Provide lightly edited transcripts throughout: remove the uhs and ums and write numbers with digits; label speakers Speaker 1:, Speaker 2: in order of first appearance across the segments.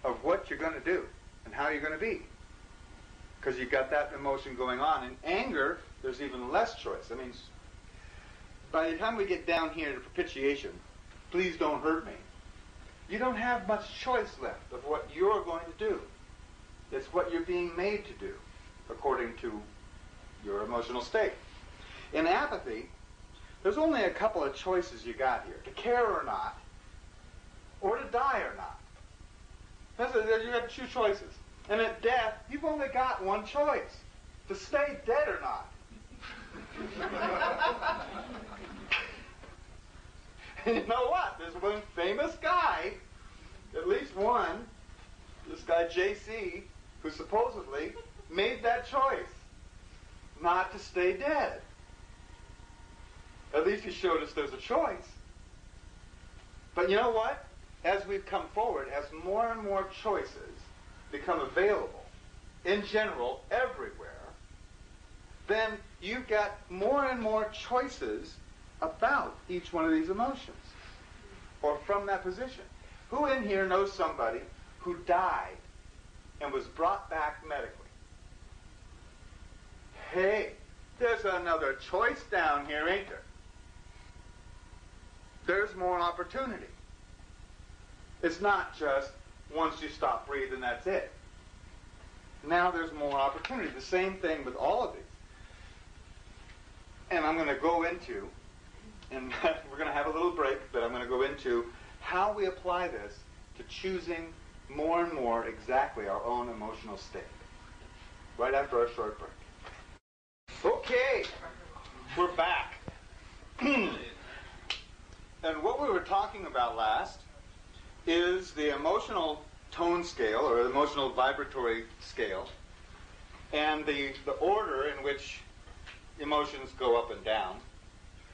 Speaker 1: of what you're going to do and how you're going to be. Because you've got that emotion going on. In anger, there's even less choice. I mean, by the time we get down here to propitiation, please don't hurt me, you don't have much choice left of what you're going to do. It's what you're being made to do, according to your emotional state. In apathy, there's only a couple of choices you got here: to care or not, or to die or not. You got two choices. And at death, you've only got one choice: to stay dead or not. And you know what? There's one famous guy, at least one, this guy J.C., who supposedly made that choice, not to stay dead. At least he showed us there's a choice. But you know what? As we've come forward, as more and more choices become available, in general, everywhere, then you've got more and more choices about each one of these emotions, or from that position. Who in here knows somebody who died and was brought back medically? Hey, there's another choice down here, ain't there? There's more opportunity. It's not just once you stop breathing, that's it. Now there's more opportunity. The same thing with all of these. And I'm going to go into, and we're going to have a little break, but I'm going to go into how we apply this to choosing more and more exactly our own emotional state. Right after our short break. Okay, we're back. And what we were talking about last is the emotional tone scale, or the emotional vibratory scale, and the order in which emotions go up and down,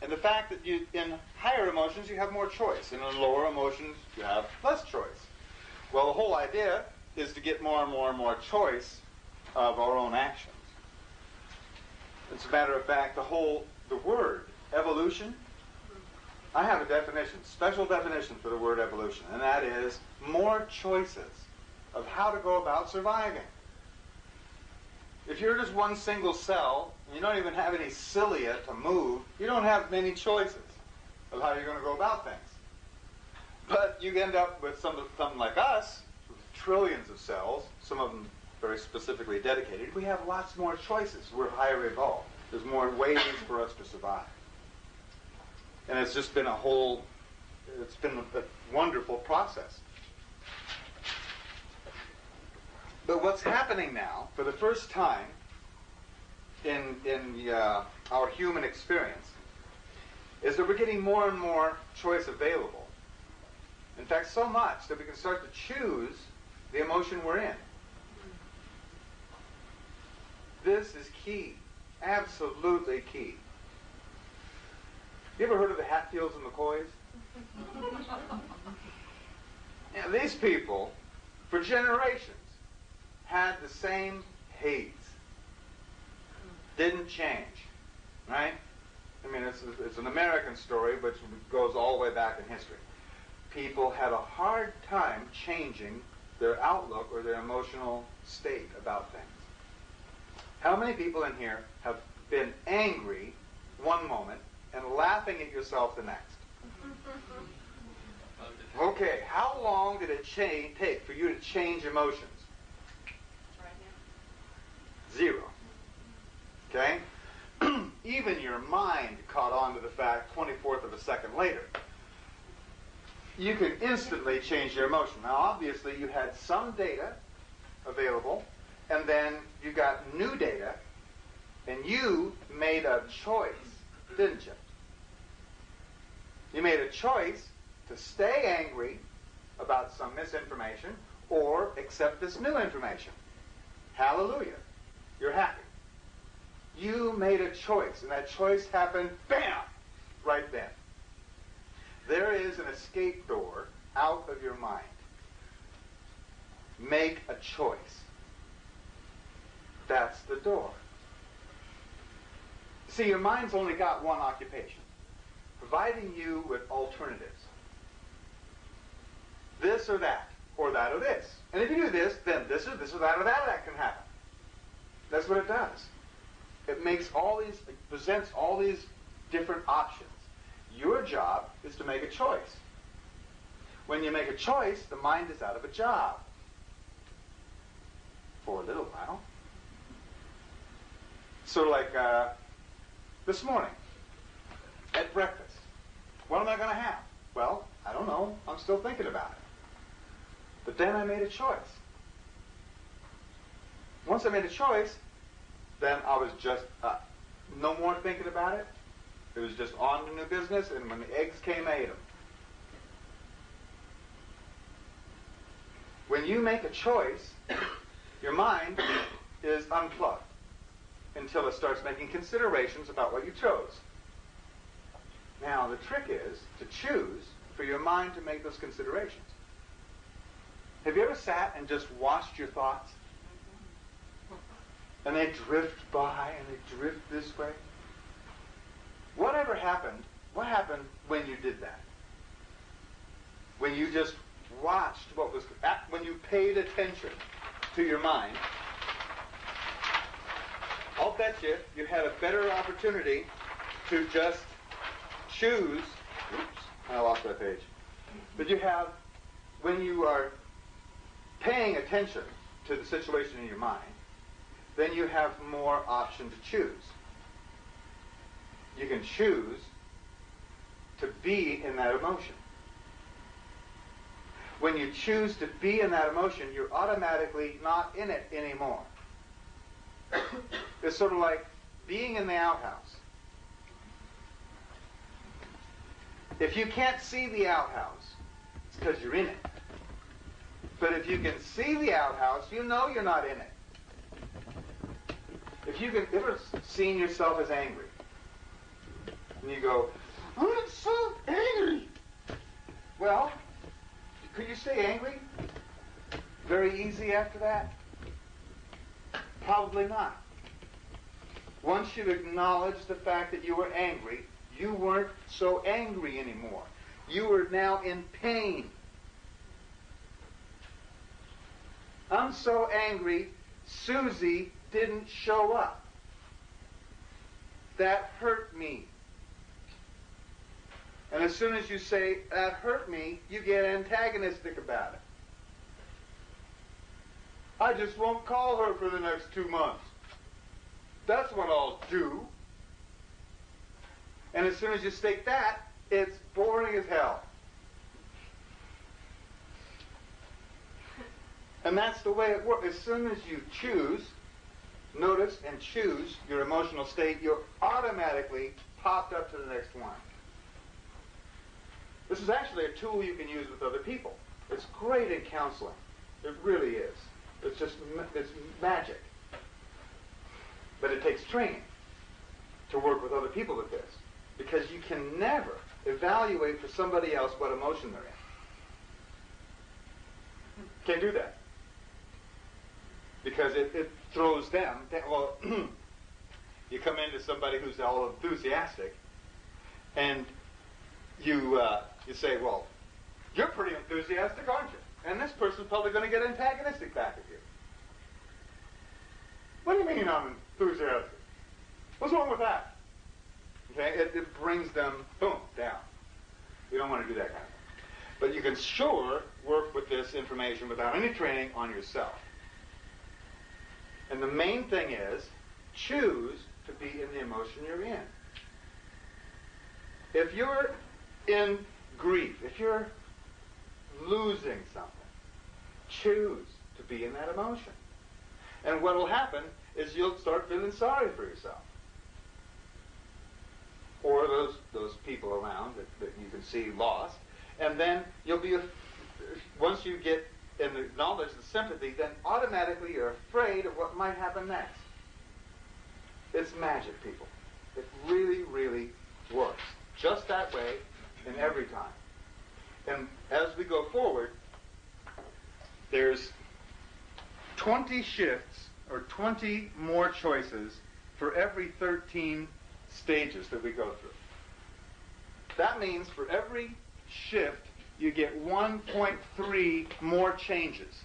Speaker 1: and the fact that in higher emotions you have more choice, and in lower emotions you have less choice. Well, the whole idea is to get more and more and more choice of our own actions. As a matter of fact, the word evolution, I have a definition, special definition for the word evolution, and that is more choices of how to go about surviving. If you're just one single cell, and you don't even have any cilia to move, you don't have many choices of how you're going to go about things. But you end up with something like us, with trillions of cells, some of them very specifically dedicated. We have lots more choices. We're higher evolved. There's more ways for us to survive. And it's just been it's been a wonderful process. But what's happening now, for the first time in our human experience, is that we're getting more and more choice available. In fact, so much that we can start to choose the emotion we're in. This is key, absolutely key. You ever heard of the Hatfields and McCoys? Now, these people, for generations, had the same hates. Didn't change, right? I mean, it's an American story, which goes all the way back in history. People had a hard time changing their outlook or their emotional state about things. How many people in here have been angry one moment and laughing at yourself the next? Okay, how long did it take for you to change emotions?
Speaker 2: Right now.
Speaker 1: 0. Okay? Even your mind caught on to the fact 24th of a second later. You can instantly change your emotion. Now, obviously, you had some data available, and then you got new data, and you made a choice, didn't you? You made a choice to stay angry about some misinformation or accept this new information. Hallelujah. You're happy. You made a choice, and that choice happened, bam, right then. There is an escape door out of your mind. Make a choice. That's the door. See, your mind's only got one occupation: providing you with alternatives. This or that or this. And if you do this, then this or that or that can happen. That's what it does. It makes it presents all these different options. Your job is to make a choice. When you make a choice, the mind is out of a job. For a little while. So like this morning, at breakfast, what am I going to have? Well, I don't know. I'm still thinking about it. But then I made a choice. Once I made a choice, then I was just no more thinking about it. It was just on to new business, and when the eggs came, I ate them. When you make a choice, your mind is unplugged until it starts making considerations about what you chose. Now, the trick is to choose for your mind to make those considerations. Have you ever sat and just watched your thoughts? And they drift by and they drift this way? Whatever happened, what happened when you did that? When you just watched what was, when you paid attention to your mind, I'll bet you had a better opportunity to just choose. Oops, I lost my page. But you have, when you are paying attention to the situation in your mind, then you have more option to choose. You can choose to be in that emotion. When you choose to be in that emotion, you're automatically not in it anymore. It's sort of like being in the outhouse. If you can't see the outhouse, it's because you're in it. But if you can see the outhouse, you know you're not in it. If you can ever seen yourself as angry, and you go, I'm so angry. Well, could you stay angry very easy after that? Probably not. Once you acknowledge the fact that you were angry, you weren't so angry anymore. You were now in pain. I'm so angry, Susie didn't show up. That hurt me. And as soon as you say, that hurt me, you get antagonistic about it. I just won't call her for the next 2 months. That's what I'll do. And as soon as you state that, it's boring as hell. And that's the way it works. As soon as you choose, notice and choose your emotional state, you're automatically popped up to the next one. This is actually a tool you can use with other people. It's great in counseling. It really is. It's magic. But it takes training to work with other people with this, because you can never evaluate for somebody else what emotion they're in. Can't do that. Because it throws them, well, you come into somebody who's all enthusiastic, and you say, well, you're pretty enthusiastic, aren't you? And this person's probably going to get antagonistic back at you. What do you mean I'm enthusiastic? What's wrong with that? Okay, it brings them, boom, down. You don't want to do that kind of thing. But you can sure work with this information without any training on yourself. And the main thing is, choose to be in the emotion you're in. If you're in grief, if you're losing something, choose to be in that emotion. And what will happen is you'll start feeling sorry for yourself. Or those people around that you can see lost. And then you'll be, once you get and acknowledge the sympathy, then automatically you're afraid of what might happen next. It's magic, people. It really, really works. Just that way and every time. And as we go forward, there's 20 shifts or 20 more choices for every 13 stages that we go through. That means for every shift, you get 1.3 more changes.